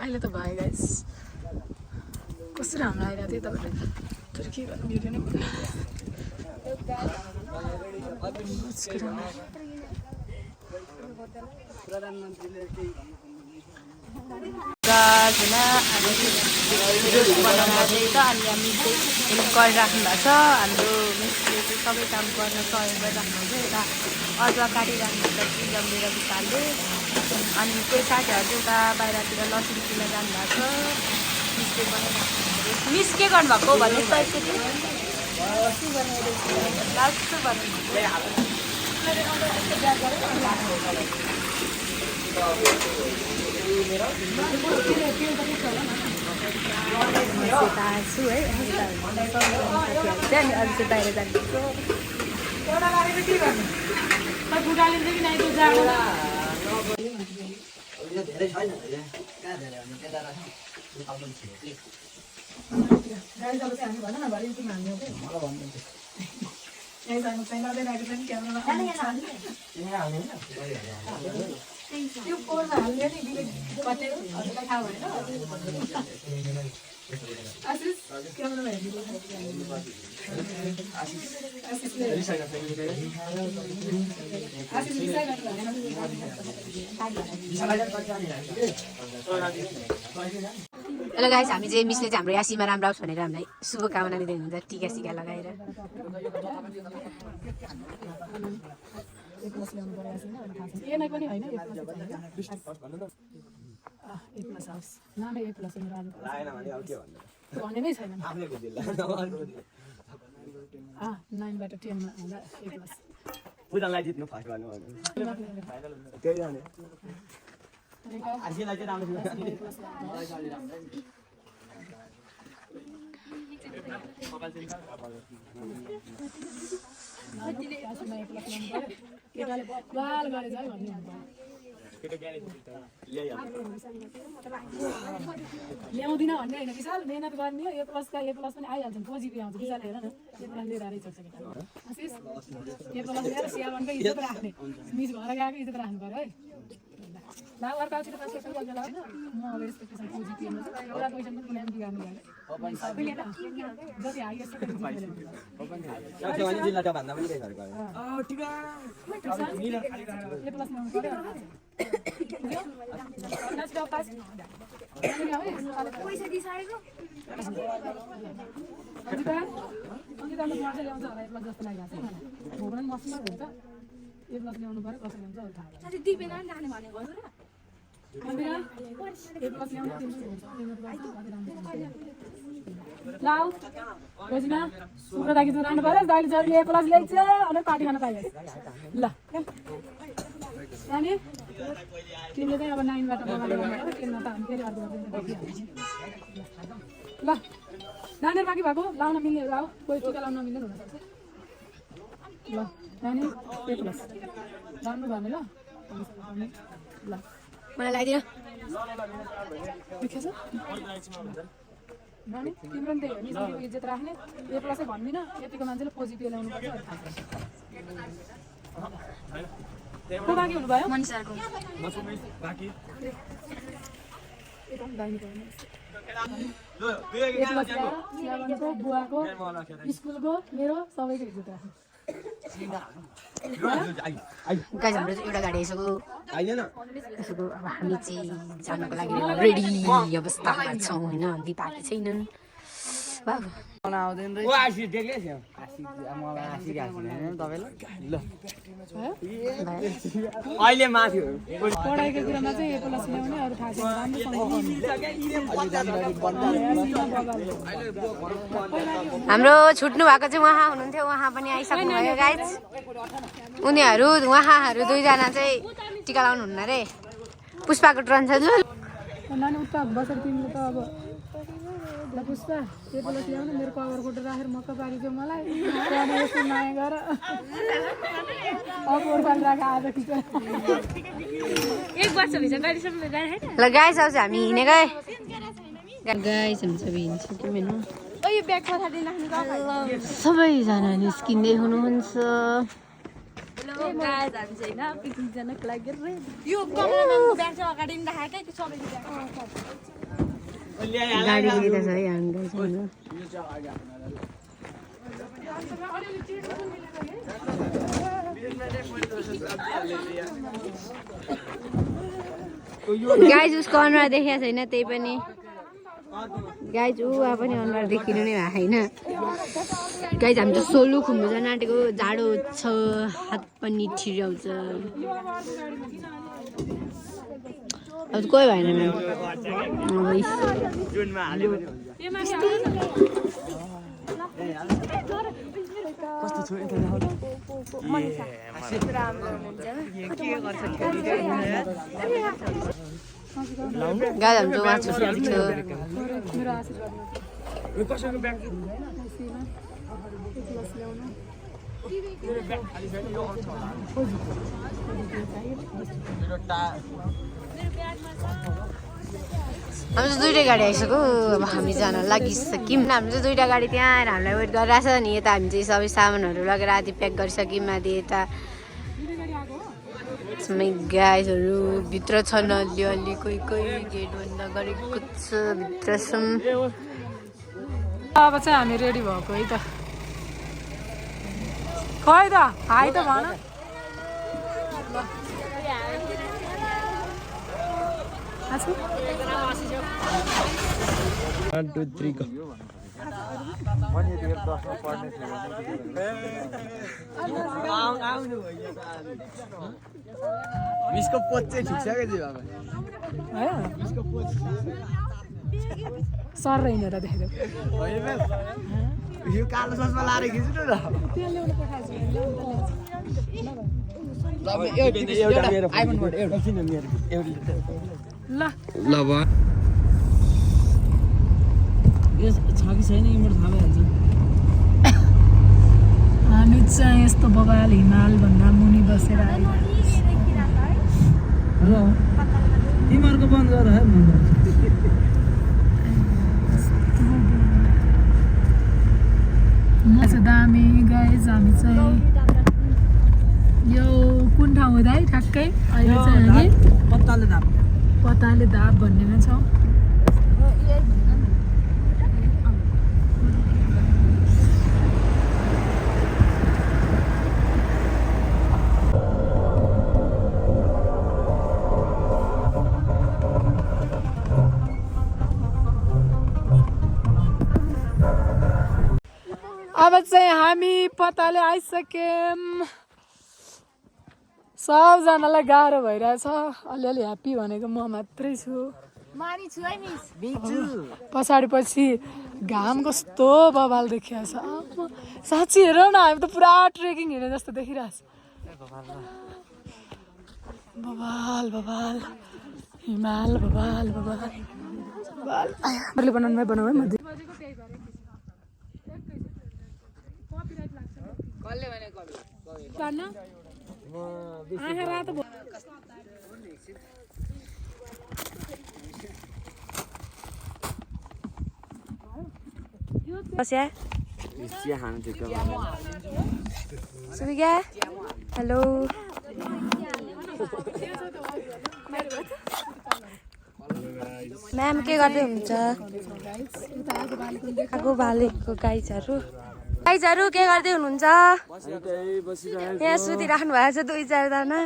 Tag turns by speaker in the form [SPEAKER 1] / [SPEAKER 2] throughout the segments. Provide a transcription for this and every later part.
[SPEAKER 1] अहिले त भयो गाइस कसरी हाम्रो आइरहेको थियो तपाईँले तर के गर्नु भिडियो नै गरिराख्नु भएको छ हाम्रो मिसले चाहिँ सबै काम गर्न सहयोग गरिराख्नुहुन्छ यता अदुवा काटिराख्नु हुन्छ जम्बेर विशालले अनि कोही साथीहरू चाहिँ उता बाहिरतिर लसुन किन्न जानुभएको छ मिसले बनाइराख्नु मिस के गर्नुभएको भन्नुहोस् त एकचोटि छु है अनि अरू चाहिँ बाहिर जानु त्यो पोरमा हाल्ने नि कटेर थाहा भएन आशिष क्यामेरामा हेर्नु हेलो गाइस हामी चाहिँ मिसले चाहिँ हाम्रो यासीमा राम्रो आओस् भनेर हामीलाई शुभकामना दिँदै हुनुहुन्छ टिका सिका लगाएर ल्याउँदिन भन्ने होइन विशाल मेहनत गर्ने ए प्लस पनि आइहाल्छ 4 GB आउँछ विशाल हेर न ए प्लस लिएर आएर चल्छ आशिष ए प्लस लिएर सियावनकै इज्जत राख्ने मिस भएर गएको इज्जत राख्नु पर्यो है ल अर्कातिर पास गर्छ होला हैन म अब एक्सपेक्टेसन 4 GB मा छ एउटा क्वेशन पनि कुनै बिगार्नु भएन सबैले जति हाइएस्ट सक्छ भने जिल्ला त भन्दा पनि त्यही गरे ठीक ए प्लस ल्याउनु पर्यो पैसा दिइसकेको ल्याउँछ होला प्लस जस्तो लागिरहेको छ हो भने मसला हुन्छ ए प्लस ल्याउनु पर्यो कसरी ल्याउँछ अरू थाहा साथी दिपेन जाने भनेको हो र ए प्लस ल्याउनु लाउ रोजिना सुब्रत दागी जानु पर्यो दाइले जहिले ए प्लस ल्याइछ अनि पार्टी खान पाइयो ल अनि तिमीले चाहिँ अब 9 बाट बनाउनु किन्न त हामी फेरि अर्को ल नानी बाँकी भएको लाउन मिल्ने लाउ कोही टिका लाउन मिल्ने हुन सक्छ ल नानी ए प्लस राम्रो गर्ने ल ल मलाई लगाइदिनु देखेछ नानी तिम्रो नि त्यही हो नि इज्जत राख्ने ए प्लसै भन्दिनँ यतिको मान्छेले पोजिटिभ ल्याउनु पर्छ को बाँकी हुनुभयो मनिषाको बुवाको स्कुलको मेरो सबैको इज्जत राख्नु गाइस हाम्रो एउटा गाडी यसोको अब हामी चाहिँ जानको लागि रेडी अवस्थामा छौँ होइन दिपाकी छैनन् पढाइको कुरामा चाहिँ ए प्लस ल्याउने अरू थाहा छैन हाम्रो छुट्नु भएको चाहिँ उहाँ हुनुहुन्थ्यो उहाँ पनि आइसक्नुभयो गाइस उहाँहरू दुईजना चाहिँ टिका लाउनु हुन्न रे पुष्पाको ट्रन छ नानी उता बसेर तिमीले त अब ल पुष्पा ए प्लस ल्याउनु मेरो कभर फोटो राखेर मक्क पारिदियो मलाई यस्तो माया गर ल गाइस आउँछ हामी हिँडेकै गाइस हामी सबै हिँड्छौँ कि मेनु सबैजना निस्किँदै हुनुहुन्छ
[SPEAKER 2] यो कमलामानको ब्याग चाहिँ अगाडि नि राखेको त्यो सबैको ब्याग
[SPEAKER 3] गाडी लिँदा छ है हाम्रो गाइज उसको अनुहार देखेको छैन त्यही पनि गाइज ऊ पनि अनुहार देखिनु नै भएको छैन गाइज हामी त सोलु घुम्नु जान आँटेको जाडो छ हात पनि छिराउँछ अब कोही भएन गाइज हामी चाहिँ मासु खान्छु हामी चाहिँ दुइटै गाडी आइसक्यो अब हामी जान लागिसक्यौँ हामी चाहिँ दुइटा गाडी त्यहाँ आएर हामीलाई वेट गरिरहेछ अनि यता हामी चाहिँ सबै सामानहरू लगेर आदि प्याक गरिसक्यौँ आदि यता गाइजहरू भित्र छन् अलिअलि कोही कोही गेट बन्द गरेको छ भित्र छौँ
[SPEAKER 1] अब चाहिँ हामी रेडी भएको है त खै त हाई त भन
[SPEAKER 4] 1 2 3 go मिसको पोच चाहिँ ठिक छ के जी बाबा
[SPEAKER 1] है मिसको पोच सर रहेन र देख्दै
[SPEAKER 4] होइन यो कालो ससमा लाएर खिच्नु न
[SPEAKER 1] त्यो ल्याउन पठाएछु
[SPEAKER 4] एउटा मेरो आइफोनबाट एउटा किन मेरो एउटा
[SPEAKER 1] ल
[SPEAKER 4] ल बा यो छ कि छैन इमोट थाहा भइहाल्छ
[SPEAKER 1] हामी चाहिँ यस्तो बगाल हिमाल भन्दा मुनि बसेर
[SPEAKER 4] हेलो तिमीहरूको बन्द गर है
[SPEAKER 1] दामी गाइज हामी चाहिँ यो कुन ठाउँ हो दाइ ठ्याक्कै अहिले चाहिँ हामी पत्ताले धाप भन्नेमा छौँ अब चाहिँ हामी पत्ताले आइसक्यौँ सबजनालाई गाह्रो भइरहेछ अलिअलि ह्याप्पी भनेको म मात्रै छु पछाडि पछि घाम कस्तो बबाल देखिरहेछ साँच्ची हेर न हामी त पुरा ट्रेकिङ हिँडे जस्तो देखिरहेछ बबाल बबाल हिमाल बबाल बबाल बबाल मैले बनाउनुमै बनाऊ है म
[SPEAKER 3] हेलो म्याम के गर्दै हुनुहुन्छ आगो बालेको गाइजहरू के गर्दै हुनुहुन्छ यहाँ सुतिराख्नु भएको छ 2-4 जना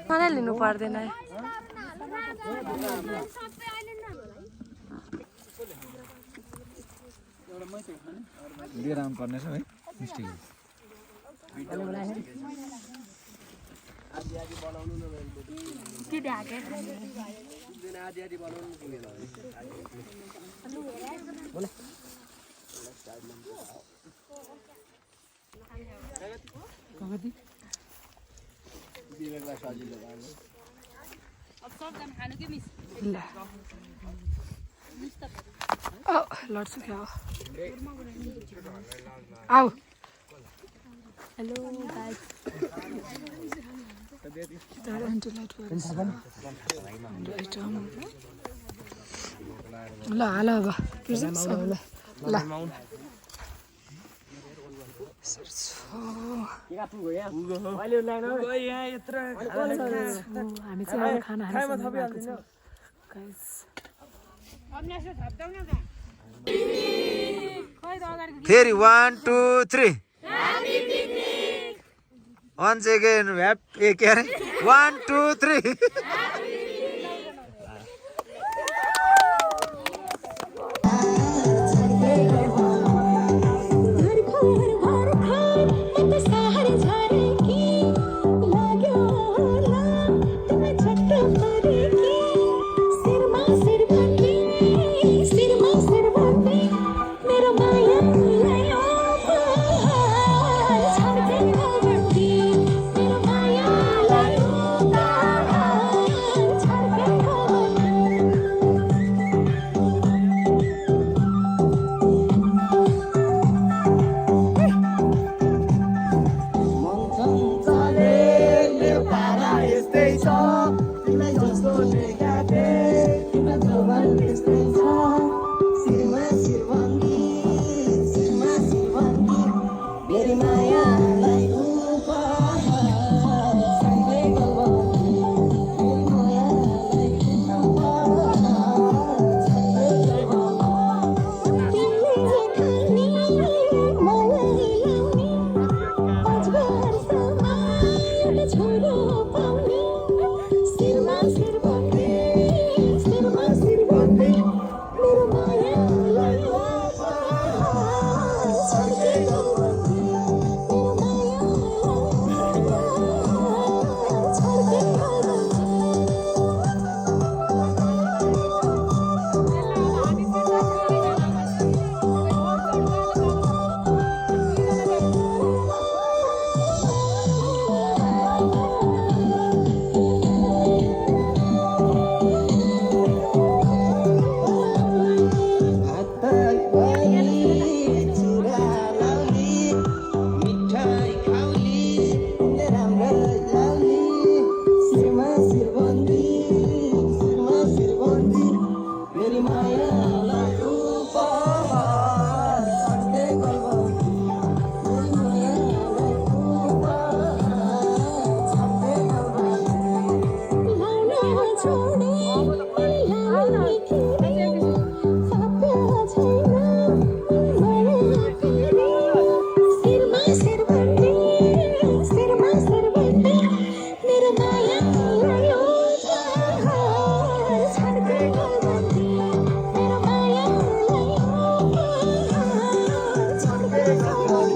[SPEAKER 3] मलाई लिनु पर्दैन
[SPEAKER 4] लिएर आउनु पर्नेछ है मिस्टेक
[SPEAKER 1] लड्छु क्या आऊ
[SPEAKER 3] हेलो गाइस
[SPEAKER 1] ल हाल अब ल हामी चाहिँ अब खाना
[SPEAKER 5] फेरि 1 2 3 once again के अरे 1 2 3
[SPEAKER 6] Thank you.